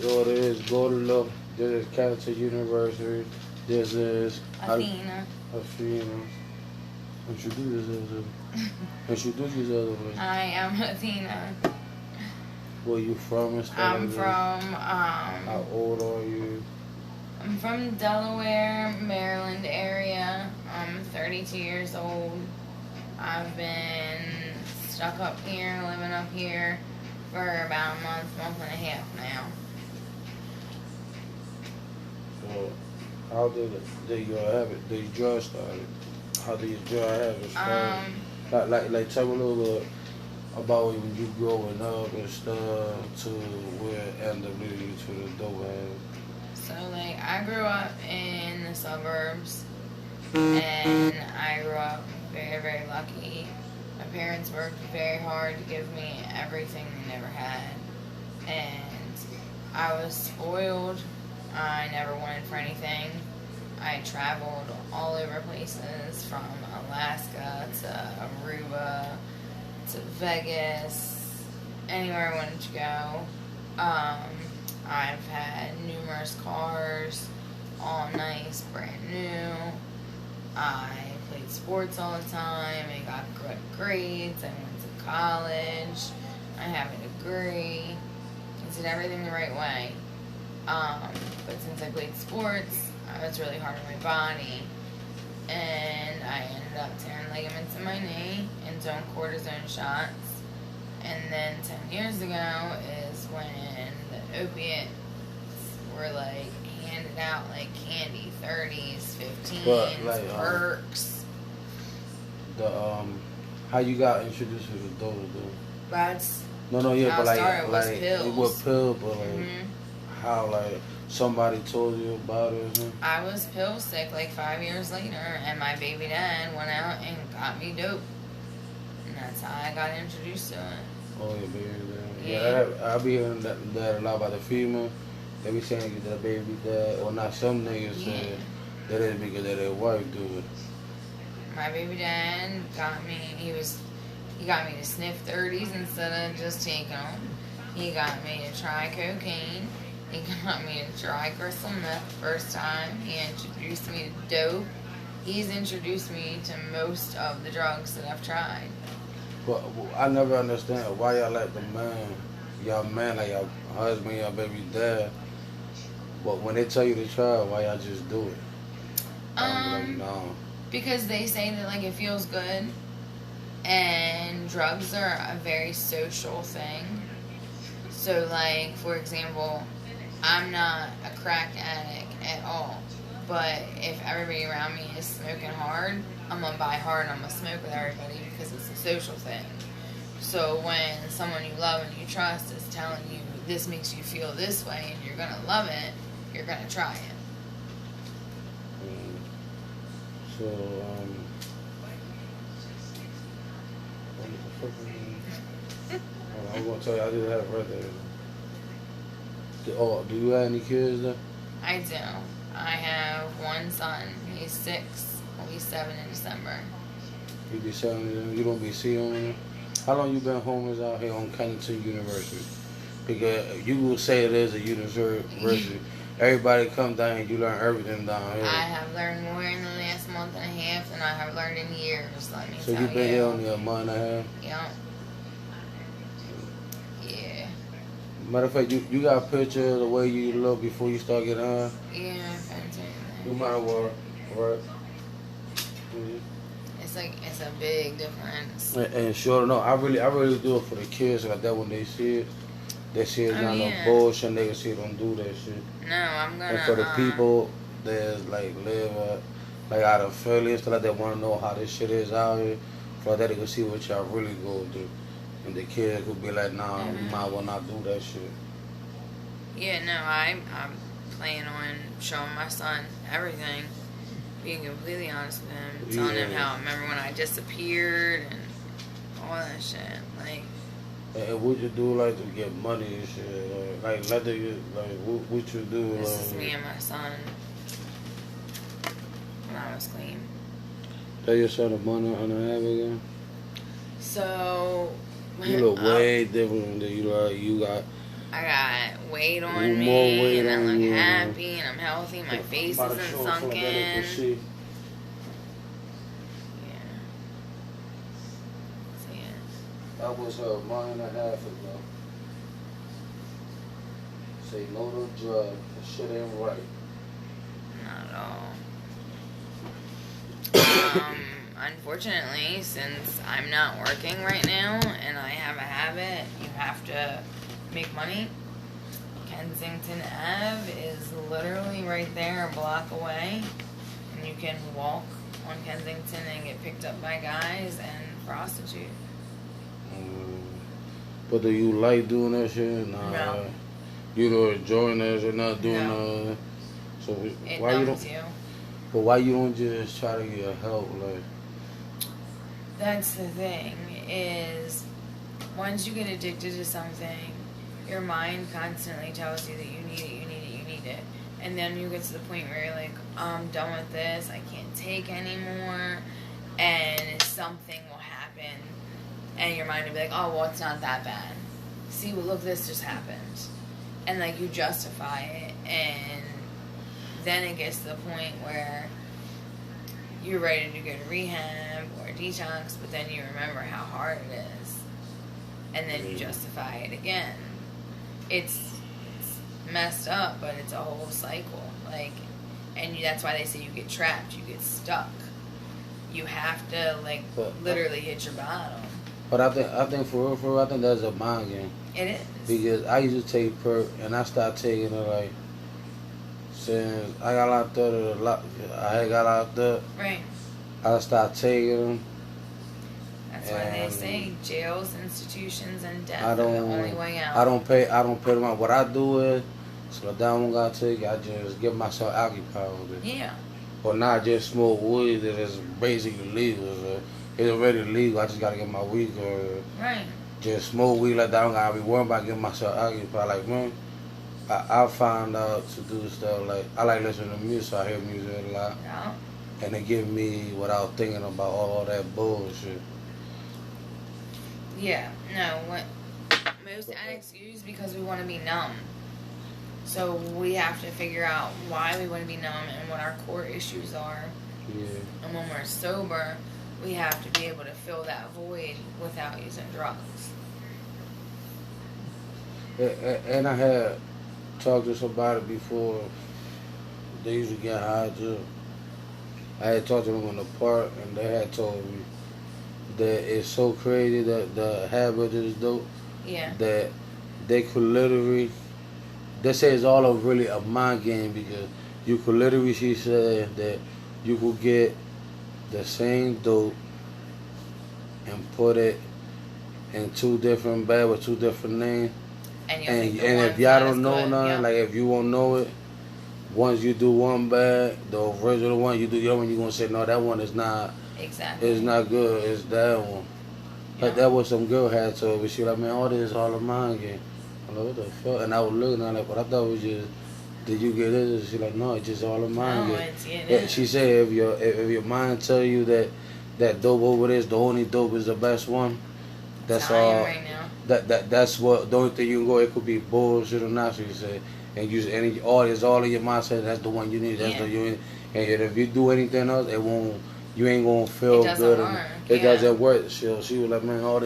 What it is, go to look. This is Kensington University. This is Athena. Athena. Introduce yourself. Introduce yourself. I am Athena. Where you from and stuff I'm like from that? How old are you? I'm from Delaware, Maryland area. I'm 32 years old. I've been stuck up here, living up here for about a month and a half now. So, how did your habit, the drug started? How did your drug habit start? Like, tell me a little bit about when you growing up and stuff to where it ended up leading you to the dope habit. So, like, I grew up in the suburbs, and I grew up very, very lucky. My parents worked very hard to give me everything they never had, and I was spoiled. I never wanted for anything. I traveled all over places from Alaska to Aruba to Vegas, anywhere I wanted to go. I've had numerous cars, all nice, brand new. I played sports all the time. I got good grades. I went to college. I have a degree. I did everything the right way. But since I played sports, I was really hard on my body. And I ended up tearing ligaments in my knee and doing cortisone shots. And then 10 years ago is when the opiates were like handed out like candy, 30s, 15s, perks. How you got introduced to the dope? That's but like pills. It was pills, but like how like somebody told you about it or something? I was pill sick like 5 years later, and my baby dad went out and got me dope. And that's how I got introduced to it. Oh, your baby dad. Yeah, I be hearing that a lot about the female. They be saying that the baby dad, or not some niggas say that is because of their wife do it. My baby dad got me, he got me to sniff 30s instead of just taking them. He got me to try cocaine. He got me to try crystal meth the first time. He introduced me to dope. He's introduced me to most of the drugs that I've tried. But I never understand why y'all let the man, like your husband, your baby dad, but when they tell you to try, why y'all just do it? Like, no. Because they say that like it feels good, and drugs are a very social thing. So like, for example, I'm not a crack addict at all, but if everybody around me is smoking hard, I'm gonna buy hard and I'm gonna smoke with everybody because it's a social thing. So when someone you love and you trust is telling you this makes you feel this way and you're gonna love it, you're gonna try it. So, I'm gonna tell you, I just had a birthday. Do you have any kids though? I do. I have one son. He's 6. He'll be 7 in December. You be selling them? You don't be seeing them? How long you been homeless out here on Kensington University? Because you will say it is a university. Everybody come down and you learn everything down here. I have learned more in the last month and a half than I have learned in years, let me tell you. So you've been here only a month and a half? Yep. Yeah. Matter of fact, you got a picture of the way you look before you start getting high? Yeah, fantastic. You might work, right? It's a big difference. And sure, no, I really do it for the kids like that when they see it. They see it's not no bullshit. They can see don't do that shit. No, I'm gonna. And for the people that like live like out of Philly and stuff like that, want to know how this shit is out here, for that they can see what y'all really go through. And the kids could be like, nah, we might well not do that shit. Yeah, no, I'm planning on showing my son everything. Being completely honest with him, telling him how I remember when I disappeared and all that shit. Like. And what you do like to get money and shit? Like what you do? This is me and my son. When I was clean. Tell your son the money on the app again. So. You look way different than you got. I got weight on More me, weight and I on look you, happy, and I'm healthy. My face about to isn't show something that they can sunken. see. Yeah. See it. That was a month and a half ago. Say no to drugs. That shit ain't right. Not at all. Unfortunately, since I'm not working right now and I have a habit, you have to make money. Kensington Ave is literally right there, a block away, and you can walk on Kensington and get picked up by guys and prostitute. But do you like doing that shit? Nah. No. You don't enjoy that shit, not doing No. So It why you numbs don't? you. But why you don't just try to get help? Like, That's the thing, is once you get addicted to something, your mind constantly tells you that you need it, you need it, you need it. And then you get to the point where you're like, I'm done with this, I can't take anymore, and something will happen, and your mind will be like, oh, well, it's not that bad. See, well, look, this just happened. And, like, you justify it, and then it gets to the point where you're ready to go to rehab or detox, but then you remember how hard it is, and then you justify it again. It's messed up, but it's a whole cycle. Like, and that's why they say you get trapped, you get stuck. You have to literally hit your bottom. But I think for real, I think that's a mind game. It is. Because I used to take perk, and I started taking it like since I got locked up. I had got locked up. Right. I started taking them. That's why they say jails, institutions, and death are are the only way out. I don't pay them out. What I do is, so that one got take, I just give myself occupied with it. Yeah. Or not just smoke weed that is basically legal. So it's already legal. I just gotta get my weed or Right. just smoke weed like that. I don't gotta be worried about getting myself occupied. Like, man, I found out to do stuff like I like listening to music. So I hear music a lot, Yeah. and it give me without thinking about all that bullshit. Yeah. No. What most addicts use because we want to be numb. So we have to figure out why we want to be numb and what our core issues are. Yeah. And when we're sober, we have to be able to fill that void without using drugs. And I had talked to somebody before. They used to get high too. I had talked to them in the park, and they had told me that it's so crazy that the habit is dope. Yeah. That they could literally. They say it's all really a mind game because you could literally, she said that you could get the same dope and put it in two different bags with two different names. And if y'all don't know nothing, like if you won't know it, once you do one bag, the original one, you do the other one, you're going to say, no, that one is not. Exactly. It's not good. It's that one. Yeah. Like that was some girl had told me. She like, man, all this is all a mind game. I'm like, what the fuck? And I was looking at her like, but I thought it was just, did you get this? She like, no, it's just all a mind game. She said, if your mind tell you that dope over there is the only dope is the best one, that's all. Right now. That's what the only thing you can go. It could be bullshit or not. She said, and use any all is all in your mindset. That's the one you need. That's the you need. And if you do anything else, it won't. You ain't gonna feel good. It doesn't work. She was like, man, all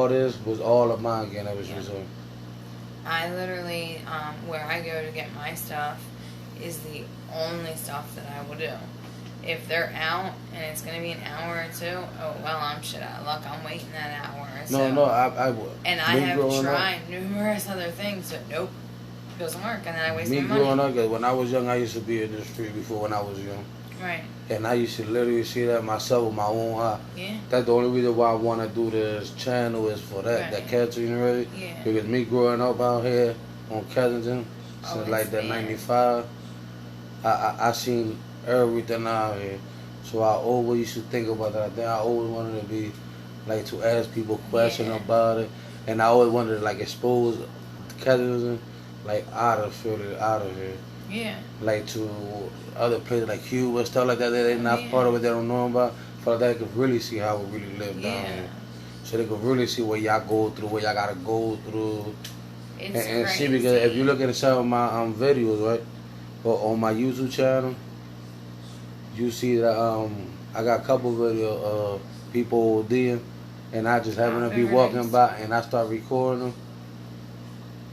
this was all of mine again. That was just. I literally, where I go to get my stuff, is the only stuff that I will do. If they're out and it's gonna be an hour or two, oh well, I'm shit out of luck. I'm waiting that hour or so. No, I would. And I have tried numerous other things, but nope, it doesn't work, and then I waste my money. Me growing up, when I was young, I used to be in the street before when I was young. Right. And I used to literally see that myself with my own eye. Yeah. That's the only reason why I want to do this channel is for that, that Kensington really. Yeah. Because me growing up out here on Kensington, since like the 95, I seen everything out here. So I always used to think about that. Then I always wanted to be, like, to ask people questions about it. And I always wanted to, like, expose Kensington, like, out of here. Yeah. Like, to other places like Cuba, stuff like that. They're not part of it, they don't know about. So they could really see how we really live down here. So they could really see what y'all go through, what y'all got to go through. It's and crazy. see, because if you look at some of my videos, right, or on my YouTube channel, you see that I got a couple videos of people ODing, and I just happen to be walking by, and I start recording them,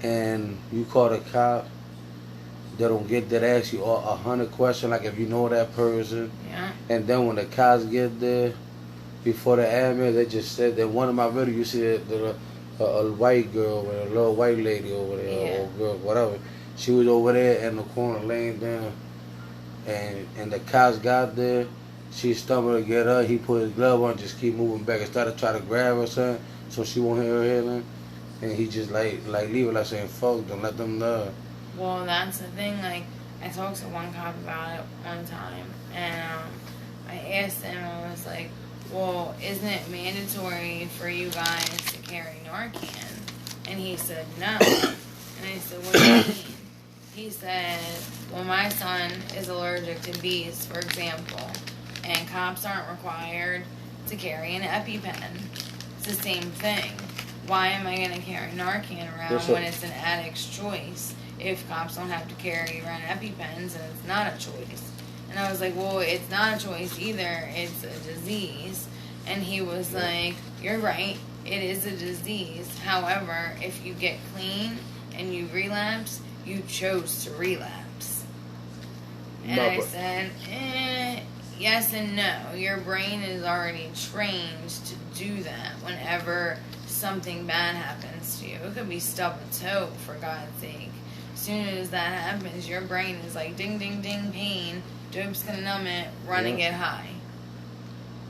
and you call the cop. They don't get that, ask you 100 questions, like if you know that person. Yeah. And then when the cops get there, before the admin, they just said that one of my videos, you see a white girl or a little white lady over there, or girl, whatever. She was over there in the corner laying down, and the cops got there. She stumbled to get her. He put his glove on, just keep moving back, and started trying to grab her son, so she won't hear her healing. And he just like leave it, like saying, "Fuck them, let them know." Well, that's the thing. Like, I talked to one cop about it one time, and I asked him, I was like, well, isn't it mandatory for you guys to carry Narcan? And he said, no. And I said, what do you mean? He said, well, my son is allergic to bees, for example, and cops aren't required to carry an EpiPen. It's the same thing. Why am I going to carry Narcan around when it's an addict's choice? If cops don't have to carry around EpiPens, and it's not a choice. And I was like, well, it's not a choice either. It's a disease. And he was like, you're right. It is a disease. However, if you get clean and you relapse, you chose to relapse. And I said, yes and no. Your brain is already trained to do that whenever something bad happens to you. It could be stub a toe, for God's sake. As soon as that happens, your brain is like, ding, ding, ding, pain. Dope's gonna numb it, run and get high.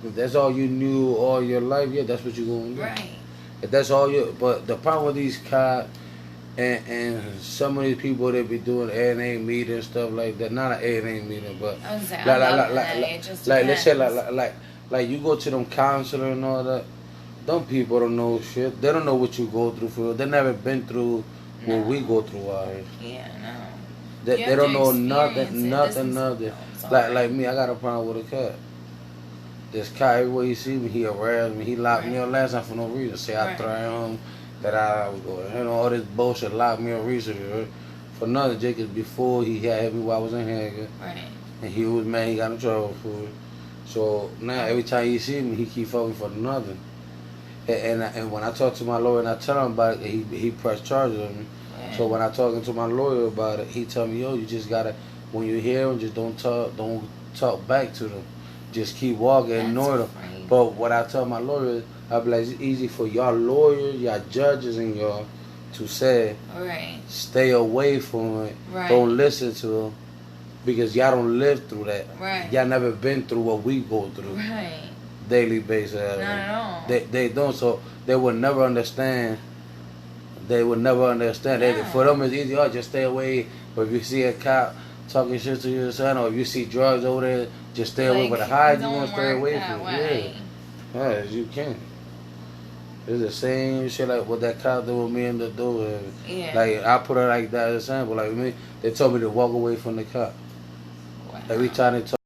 If that's all you knew all your life, yeah, that's what you're gonna do. Right. If that's all you, but the problem with these cops and some of these people that be doing A&A meeting and stuff like that, not an A&A meeting, but like let's say like you go to them counselor and all that. Them people don't know shit. They don't know what you go through for. They never been through what we go through out here. Yeah, no. They don't know nothing. Like me, I got a problem with a cat. This cat, everywhere he see me, he harassed me. He locked me up last night for no reason. Say I threatened him, that I was going, all this bullshit, locked me up recently, right? For nothing, Jacobs, before he had hit me while I was in Hagen. Right. And he was mad, he got in trouble for it. So now every time he see me, he keep fucking for nothing. And when I talk to my lawyer and I tell him about it, he pressed charges on me. Yeah. So when I talking to my lawyer about it, he tell me, yo, you just gotta, when you hear them, just don't talk back to them. Just keep walking, ignore them. Crazy. But what I tell my lawyer, I be like, it's easy for y'all lawyers, y'all judges, and y'all to say, stay away from it. Right. Don't listen to them, because y'all don't live through that. Right. Y'all never been through what we go through. Right. Daily basis. Not at all. They don't, so they would never understand. They would never understand. Yeah. For them, it's easy. Oh, just stay away. But if you see a cop talking shit to your son, or if you see drugs over there, just stay away. But how you gonna stay away from it? Yeah, you can. It's the same shit like what that cop did with me in the door. Yeah. Like I put it like that as an example. Like me, they told me to walk away from the cop. Wow. Every time they told